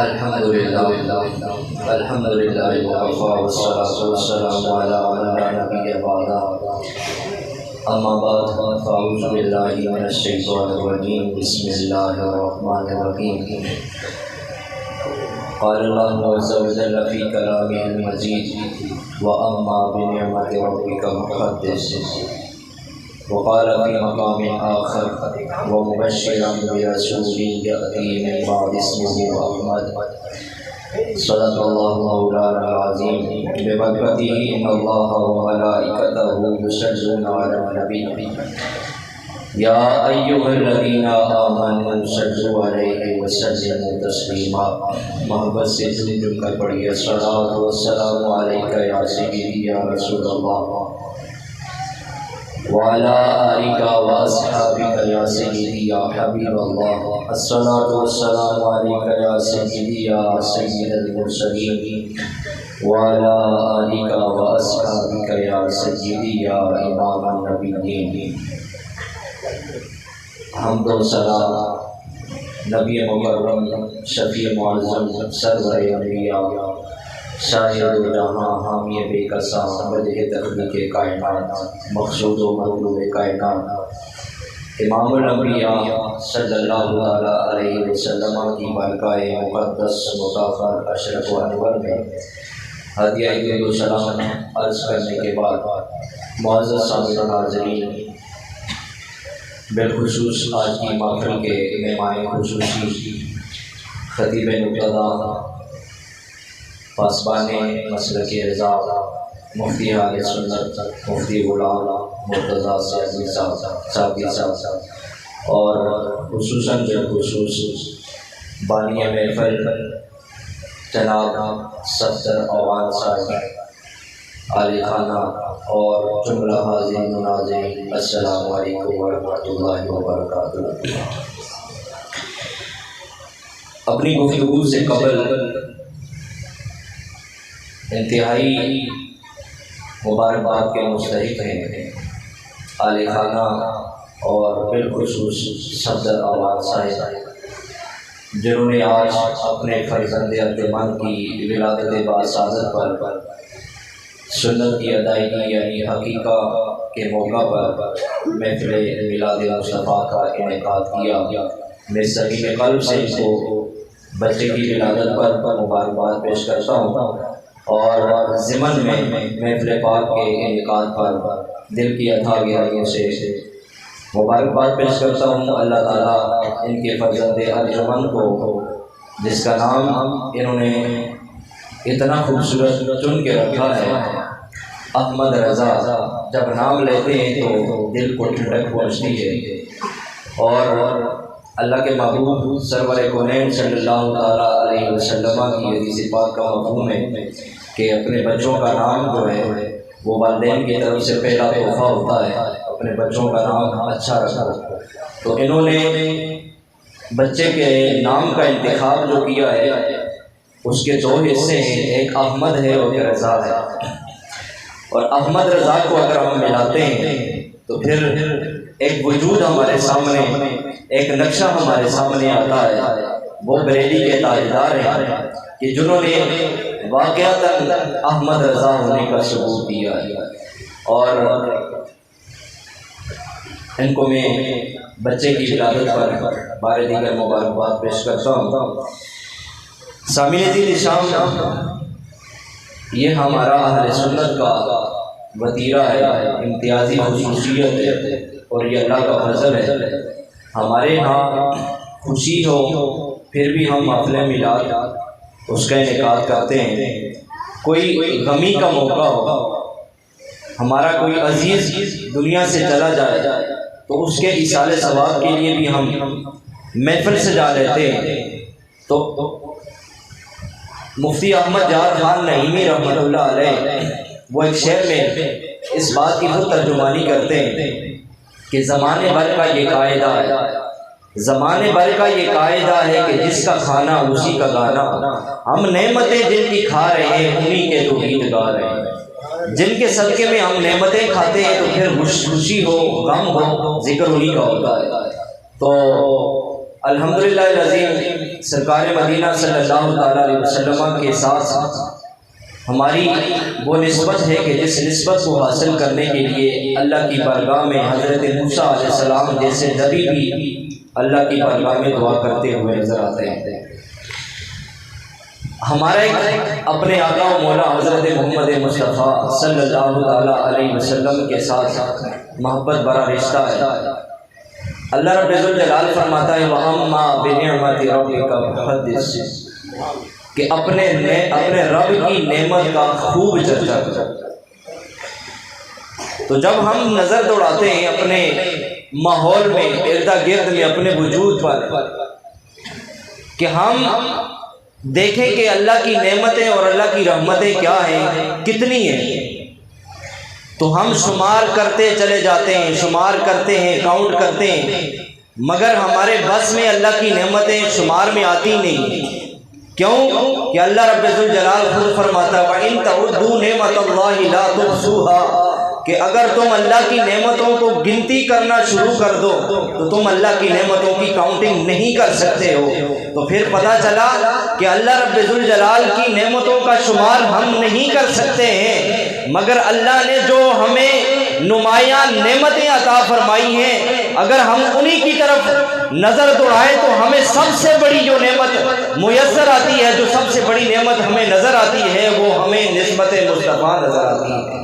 الحمد للہ وکفى والصلاة والسلام علی من لا نبی بعدہ اما بعد فاعوذ باللہ من الشیطان الرجیم بسم اللہ الرحمن الرحیم قال اللہ عز وجل فی کلامہ المجید واما بنعمت ربک فحدث وقال في مقام آخر ومبشرا برسول يأتي من بعد اسمه أحمد صدق الله مولانا العظيم ببركته إن الله وملائكته يصلون على النبي يا أيها الذين آمنوا صلوا عليه وسلموا تسليما محبت سے جن کا پڑھیے الصلاۃ والسلام علیک یا سیدی یا رسول اللہ وعلى آلك وأصحابك يا سيدي يا حبيب الله الصلاة والسلام عليك يا سيدي يا سيد المرسلين وعلى آلك وأصحابك يا سيدي يا إمام النبيين حمد و سلام نبی مکرم شفیع معظم سرور انبیاء شاہد جہاں حامی بے کساں وجہ تخلیق کائنات مقصود و مطلوب کائنات امام الانبیاء صلی اللہ علیہ وسلم کی بارگاہ مقدس مطہر اشرف و انور میں ہدیہ درود و سلام عرض کرنے کے بعد معزز سامعین حاضرین، بالخصوص آج کی محفل کے مہمان خصوصی خطیب مبتدا پاسبان مسلک رضا مفتی اہل سنت مفتی غلام مرتضیٰ صاحب اور خصوصاً بالخصوص بانی محفل جناب صفدر اعوان صاحب علی خانہ اور جملہ حاضرین و ناظرین، السلام علیکم ورحمۃ اللہ وبرکاتہ۔ اپنی گفتگو سے قبل انتہائی مبارکباد کے مستحق ہیں علی خانہ اور بالخصوص صفدر اعوان صاحب، جنہوں نے آج اپنے فرزند ارجمند کی ولادت باسعادت پر سنت کی ادائیگی یعنی حقیقہ کے موقع پر محفل میلاد مصطفیٰ کا انعقاد کیا۔ میں صحیح قلب سے ان کو بچے کی ولادت پر مبارکباد پیش کرتا ہوں اور ضمن میں محفل پاک کے انعقاد پر دل کی اتھا گہرائیوں سے مبارکباد پیش کرتا ہوں۔ اللہ تعالیٰ ان کے فرزند ارجمند کو، جس کا نام انہوں نے اتنا خوبصورت چن کے رکھا ہے احمد رضا، جب نام لیتے ہیں تو دل کو ٹھنڈک پہنچتی ہے، اور اللہ کے محبوب سرور کونین صلی اللہ علیہ وسلم کی حدیث پاک کا مفہوم ہے کہ اپنے بچوں کا نام جو ہے وہ والدین کی طرف سے پہلا تحفہ ہوتا ہے، اپنے بچوں کا نام اچھا رکھو۔ تو انہوں نے بچے کے نام کا انتخاب جو کیا ہے اس کے دو حصے ہیں، ایک احمد ہے اور ایک رضا ہے، اور احمد رضا کو اگر ہم ملاتے ہیں تو پھر ایک وجود ہمارے سامنے، ایک نقشہ ہمارے سامنے آتا ہے۔ وہ بریلی کے تاجدار ہیں کہ جنہوں نے واقعتاً احمد رضا ہونے کا ثبوت دیا ہے، اور ان کو میں بچے کی ولادت پر بار دیگر مبارکباد پیش کرتا ہوں۔ سامعین دین شام، یہ ہمارا اہل سنت کا وطیرہ ہے، امتیازی خصوصیت ہے، اور یہ اللہ کا فضل ہے۔ ہمارے ہاں خوشی ہو پھر بھی ہم محفل میلاد اس کا انعقاد کرتے ہیں، کوئی غمی کا موقع ہو، ہمارا کوئی عزیز دنیا سے چلا جائے تو اس کے ایصال ثواب کے لیے بھی ہم محفل سجا لیتے ہیں۔ تو مفتی احمد جار خان نعیمی رحمۃ اللہ علیہ وہ ایک شعر میں اس بات کی خود ترجمانی کرتے ہیں کہ زمانے بھر کا یہ قاعدہ ہے، زمانے بھر کا یہ قاعدہ ہے کہ جس کا کھانا اسی کا گانا، ہم نعمتیں جن کی کھا رہے ہیں انہی کے تو گیت گا رہے ہیں۔ جن کے صدقے میں ہم نعمتیں کھاتے ہیں تو پھر خوشی ہو غم ہو ذکر انہی کا ہوتا ہے۔ تو الحمدللہ العظیم سرکار مدینہ صلی اللہ تعالیٰ علیہ وسلم کے ساتھ ہماری وہ نسبت ہے کہ جس نسبت کو حاصل کرنے کے لیے اللہ کی بارگاہ میں حضرت موسیٰ علیہ السلام جیسے نبی بھی اللہ کی بارگاہ میں دعا کرتے ہوئے نظر آتے ہیں۔ ہمارا ایک اپنے آقا و مولا حضرت محمد مصطفیٰ صلی اللہ تعالیٰ علیہ وسلم کے ساتھ محبت بڑا رشتہ ہے۔ اللہ رب الجلال فرماتا ہے وَأَمَّا بِنِعْمَةِ رَبِّكَ فَحَدِّثْ کہ اپنے رب کی نعمت کا خوب چرچا کرو۔ تو جب ہم نظر دوڑاتے ہیں اپنے ماحول میں ارد گرد میں اپنے وجود پر کہ ہم دیکھیں کہ اللہ کی نعمتیں اور اللہ کی رحمتیں کیا ہیں، کتنی ہیں، تو ہم شمار کرتے چلے جاتے ہیں، شمار کرتے ہیں، کاؤنٹ کرتے ہیں، مگر ہمارے بس میں اللہ کی نعمتیں شمار میں آتی نہیں۔ کیوں کہ اللہ رب الجلال خود فرماتا ہے وَإِن تَعُدُّوا نِعْمَتَ اللَّهِ لَا تُحْصُوهَا کہ اگر تم اللہ کی نعمتوں کو گنتی کرنا شروع کر دو تو تم اللہ کی نعمتوں کی کاؤنٹنگ نہیں کر سکتے ہو۔ تو پھر پتہ چلا کہ اللہ رب الجلال کی نعمتوں کا شمار ہم نہیں کر سکتے ہیں، مگر اللہ نے جو ہمیں نمایاں نعمتیں عطا فرمائی ہیں اگر ہم انہی کی طرف نظر دوڑائیں تو ہمیں سب سے بڑی جو نعمت میسر آتی ہے، جو سب سے بڑی نعمت ہمیں نظر آتی ہے وہ ہمیں نسبت مصطفیٰ نظر آتی ہے۔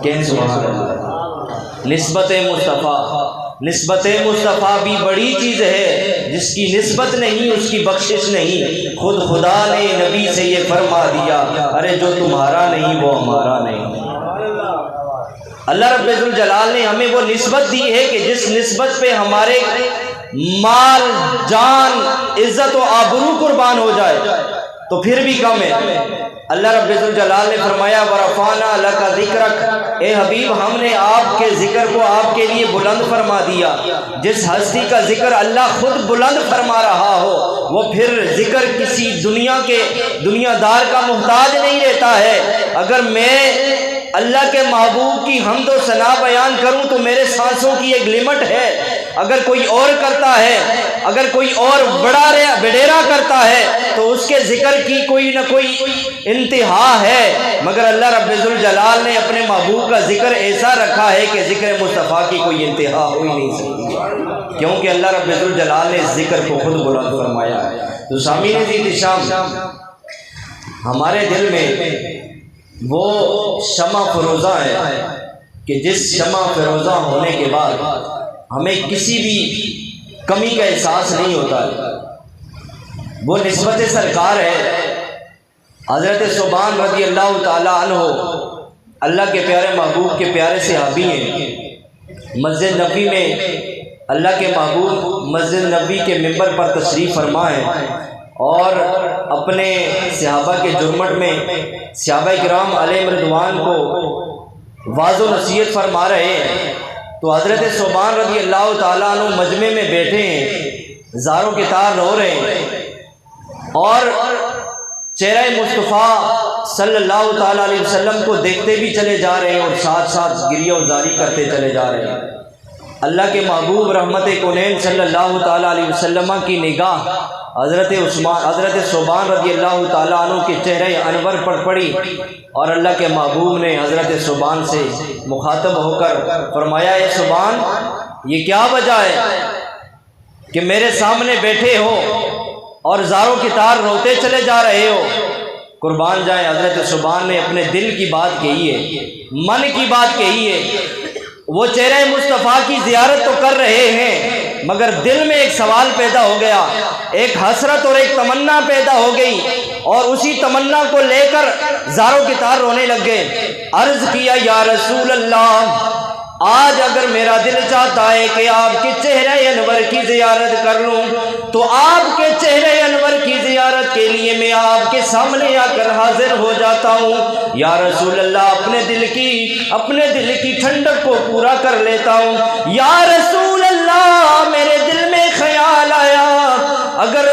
کہ سبحان اللہ، نسبت مصطفیٰ بھی بڑی چیز ہے، جس کی نسبت نہیں اس کی بخشش نہیں۔ خود خدا نے نبی سے یہ فرما دیا ارے جو تمہارا نہیں وہ ہمارا نہیں۔ اللہ رب الجلال نے ہمیں وہ نسبت دی ہے کہ جس نسبت پہ ہمارے مال جان عزت و آبرو قربان ہو جائے تو پھر بھی کم ہے۔ اللہ رب الجلال نے فرمایا وَرَفَعْنَا لَكَ ذِكْرَكَ اے حبیب ہم نے آپ کے ذکر کو آپ کے لیے بلند فرما دیا۔ جس ہستی کا ذکر اللہ خود بلند فرما رہا ہو وہ پھر ذکر کسی دنیا دار کا محتاج نہیں رہتا ہے۔ اگر میں اللہ کے محبوب کی حمد و ثنا بیان کروں تو میرے سانسوں کی ایک لمٹ ہے، اگر کوئی اور کرتا ہے، اگر کوئی اور بڑیرا کرتا ہے تو اس کے ذکر کی کوئی نہ کوئی انتہا ہے، مگر اللہ رب الجلال نے اپنے محبوب کا ذکر ایسا رکھا ہے کہ ذکر مصطفیٰ کی کوئی انتہا ہو ہی نہیں سکتی، کیونکہ اللہ رب الجلال نے ذکر کو خود بلند فرمایا ہے۔ تو سامعین احتشام ہمارے دل میں وہ شمع فروزہ ہے کہ جس شمع فروزہ ہونے کے بعد ہمیں کسی بھی کمی کا احساس نہیں ہوتا ہے، وہ نسبت سرکار ہے۔ حضرت ثوبان رضی اللہ تعالی عنہ اللہ کے پیارے محبوب کے پیارے صحابی ہیں۔ مسجد نبی میں اللہ کے محبوب مسجد نبی کے ممبر پر تشریف فرما ہے اور اپنے صحابہ کے جرمٹ میں صحابہ کرام علیہ رضوان کو واعظ و نصیحت فرما رہے ہیں، تو حضرت ثوبان رضی اللہ تعالیٰ عنہ مجمع میں بیٹھے ہیں، زاروں کے تار رو رہے ہیں اور چہرہ مصطفیٰ صلی اللہ تعالیٰ علیہ وسلم کو دیکھتے بھی چلے جا رہے ہیں اور ساتھ ساتھ گریہ و زاری کرتے چلے جا رہے ہیں۔ اللہ کے محبوب رحمت کونین صلی اللہ تعالیٰ علیہ وسلم کی نگاہ حضرت ثوبان رضی اللہ تعالیٰ عنہ کے چہرے انور پر پڑی اور اللہ کے محبوب نے حضرت ثوبان سے مخاطب ہو کر فرمایا اے ثوبان یہ کیا وجہ ہے کہ میرے سامنے بیٹھے ہو اور زاروں کی تار روتے چلے جا رہے ہو؟ قربان جائیں حضرت ثوبان نے اپنے دل کی بات کہی ہے، من کی بات کہی ہے۔ وہ چہرہ مصطفیٰ کی زیارت تو کر رہے ہیں مگر دل میں ایک سوال پیدا ہو گیا، ایک حسرت اور ایک تمنا پیدا ہو گئی اور اسی تمنا کو لے کر زاروں کی تار رونے لگ گئے۔ عرض کیا یا رسول اللہ آج اگر میرا دل چاہتا ہے کہ آپ کے چہرہ انور کی زیارت کر لوں تو آپ کے چہرہ انور کی زیارت کے لیے میں آپ کے سامنے آ کر حاضر ہو جاتا ہوں یا رسول اللہ، اپنے دل کی ٹھنڈک کو پورا کر لیتا ہوں۔ یا رسول اللہ میرے دل میں خیال آیا، اگر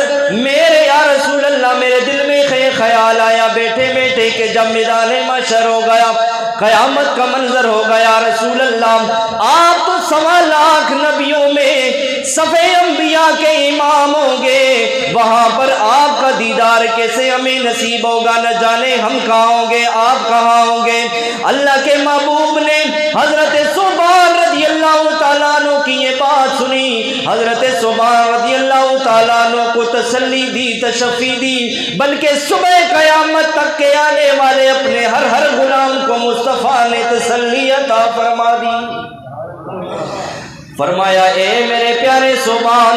یا رسول اللہ میرے دل میں خیال آیا بیٹھے بیٹھے کہ جب میدان محشر ہو گیا، قیامت کا منظر ہوگا، یا رسول اللہ آپ تو 1.25 لاکھ نبیوں میں صفے انبیاء کے امام ہوں گے، وہاں پر آپ کا دیدار کیسے ہمیں نصیب ہوگا؟ نہ جانے ہم کہاں ہوں گے، آپ کہاں ہوں گے۔ اللہ کے محبوب نے حضرت ثوبان رضی اللہ تعالیٰ عنہ کی یہ بات سنی، حضرت ثوبان رضی اللہ تعالیٰ عنہ کو تسلی دی، تشفی دی، بلکہ صبح قیامت تک کے آنے والے اپنے ہر غلام کو مصطفیٰ نے تسلی عطا فرما دی۔ فرمایا اے میرے پیارے ثوبان،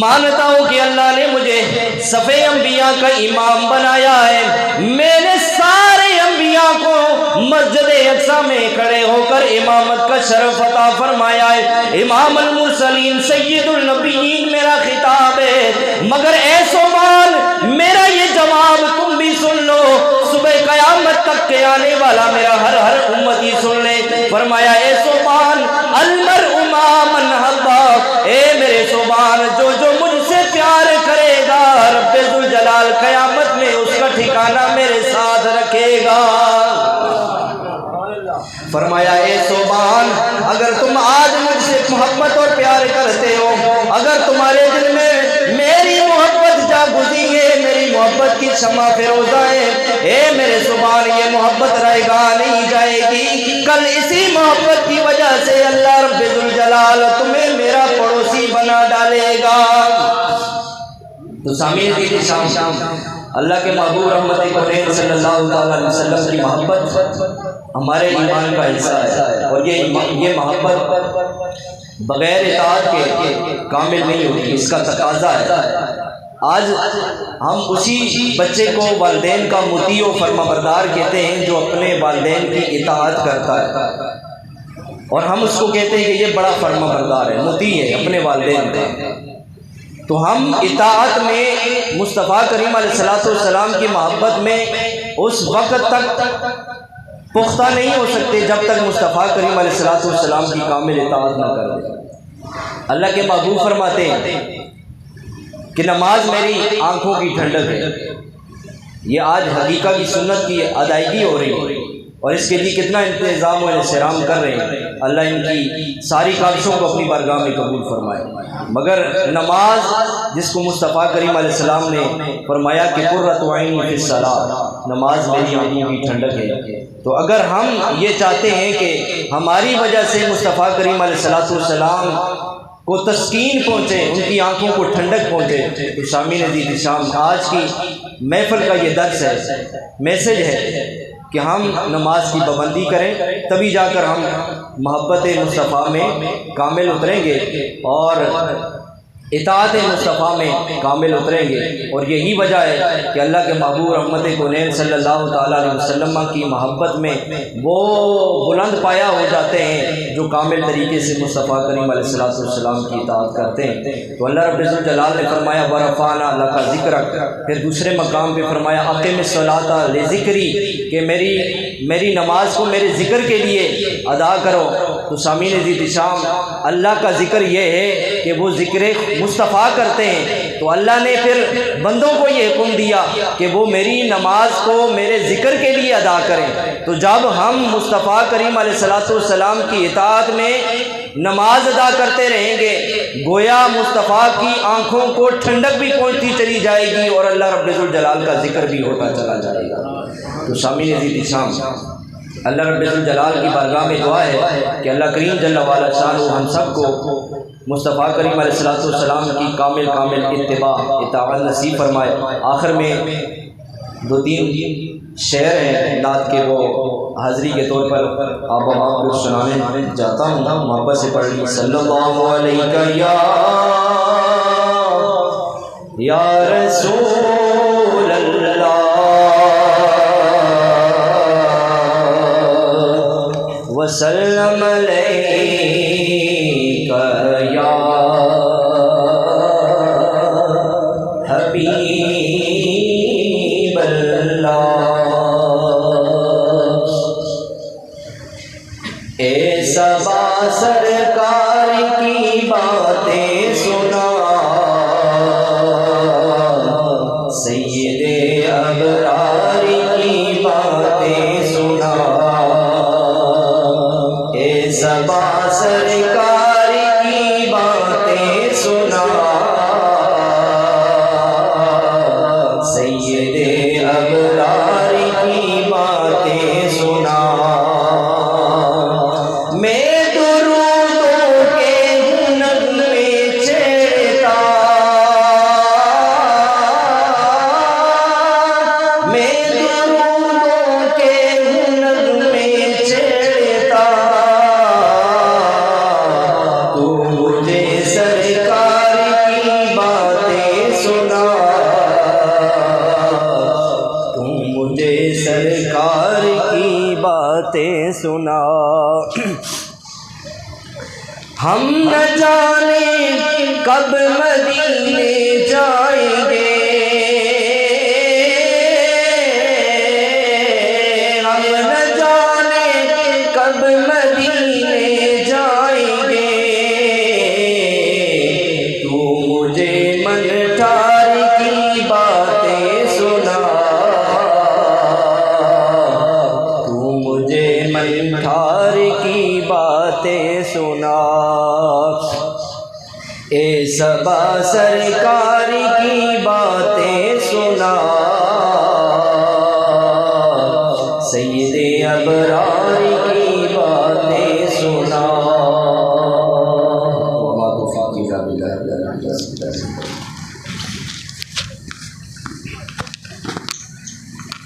مانتا ہوں کہ اللہ نے مجھے صفے انبیاء کا امام بنایا ہے، میں نے سارے انبیاء کو مسجد اقصیٰ میں کھڑے ہو کر امامت کا شرف عطا فرمایا ہے، امام المرسلین سید النبیین میرا خطاب ہے، مگر اے ثوبان میرا یہ جواب تم بھی سن لو، صبح قیامت تک کے آنے والا میرا ہر امتی سن لے۔ فرمایا اے ثوبان المرء مع من حبا، اے میرے ثوبان جو مجھ سے پیار کرے گا رب ذوالجلال قیامت میں اس کا ٹھکانہ میرے ساتھ رکھے گا۔ فرمایا اے ثوبان اگر تم آج مجھ سے محبت اور پیار کرتے ہو، اگر تمہارے دل میں میری محبت جاگزی ہے، میری محبت کی شمع فروزہ ہے، اے میرے ثوبان یہ محبت رائے گا نہیں جائے گی، کل اسی محبت کی وجہ سے اللہ رب ذوالجلال تمہیں میرا پڑوسی بنا ڈالے گا۔ تو سامعین کی شام اللہ کے محبوب رحمت کونین صلی اللہ علیہ وسلم کی محبت ہمارے ایمان کا حصہ ہے، اور یہ محبت بغیر اطاعت کے کامل نہیں ہوتی، اس کا تقاضا ہے۔ آج ہم اسی بچے کو والدین کا مطیع و فرمانبردار کہتے ہیں جو اپنے والدین کی اطاعت کرتا ہے، اور ہم اس کو کہتے ہیں کہ یہ بڑا فرمانبردار ہے، مطیع ہے اپنے والدین کا۔ تو ہم اطاعت میں مصطفیٰ کریم علیہ السلام کی محبت میں اس وقت تک پختہ نہیں ہو سکتے جب تک مصطفیٰ کریم علیہ السلام کی کامل اطاعت نہ کر دیں۔ اللہ کے محبوب فرماتے ہیں کہ نماز میری آنکھوں کی ٹھنڈک ہے۔ یہ آج حقیقت کی سنت کی ادائیگی ہو رہی ہے، اور اس کے لیے کتنا انتظام و انصرام کر رہے ہیں، اللہ ان کی ساری کاوشوں کو اپنی بارگاہ میں قبول فرمائے۔ مگر نماز جس کو مصطفیٰ کریم علیہ السلام نے فرمایا کہ قرۃ عینی فی الصلاۃ، نماز میری آنکھوں کی ٹھنڈک ہے، تو اگر ہم یہ چاہتے ہیں کہ ہماری وجہ سے مصطفیٰ کریم علیہ السلام کو تسکین پہنچے، ان کی آنکھوں کو ٹھنڈک پہنچے، تو سامعین عزیز شام آج کی محفل کا یہ درس ہے، میسج ہے کہ ہم نماز کی پابندی کریں، تبھی جا کر ہم محبت مصطفیٰ میں کامل اتریں گے اور اطاعت مصطفیٰ میں کامل اتریں گے۔ اور یہی وجہ ہے کہ اللہ کے محبوب رحمت کونین صلی اللہ تعالیٰ علیہ وسلم کی محبت میں وہ بلند پایا ہو جاتے ہیں جو کامل طریقے سے مصطفیٰ کریم علیہ السلام کی اطاعت کرتے ہیں۔ تو اللہ رب الجلال نے فرمایا وَرَفَعْنَا لَكَ ذِكْرَكَ، پھر دوسرے مقام پہ فرمایا اقم الصلاۃ لذکری، کہ میری نماز کو میرے ذکر کے لیے ادا کرو۔ تو سامعین عزیز شام اللہ کا ذکر یہ ہے کہ وہ ذکر مصطفیٰ کرتے ہیں، تو اللہ نے پھر بندوں کو یہ حکم دیا کہ وہ میری نماز کو میرے ذکر کے لیے ادا کریں۔ تو جب ہم مصطفیٰ کریم علیہ السلام کی اطاعت میں نماز ادا کرتے رہیں گے، گویا مصطفیٰ کی آنکھوں کو ٹھنڈک بھی پہنچتی چلی جائے گی اور اللہ رب الجلال کا ذکر بھی ہوتا چلا جائے گا۔ تو سامعین عزیز شام اللہ رب الجلال کی بارگاہ میں دعا ہے کہ اللہ کریم جل وعلا شانہ ہم سب کو مصطفیٰ کریم علیہ السلام کی کامل اتباع اطاعت نصیب فرمائے۔ آخر میں 2-3 شعر ہیں نعت کے، وہ حاضری کے طور پر آپ کو سنانے جاتا ہوں، محبت سے پڑھ لی۔ صلی اللہ علیہ یا رسول اللہ وسلم علیہ یا حبیب اللہ۔ اے صبا سرکار کی باتیں سنا، سید ابرار کی باتیں سنا، اے صبا سرکار کی باتیں باتیں سنا۔ ہم نہ جانے کب مدینے جائیں گے، ہم نہ جانے کب مدینے جائیں گے، تو مجھے من ٹھار کی باتیں سنا، تو مجھے من ٹھار کی باتیں سنا۔ اے صبا سرکار کی باتیں سنا،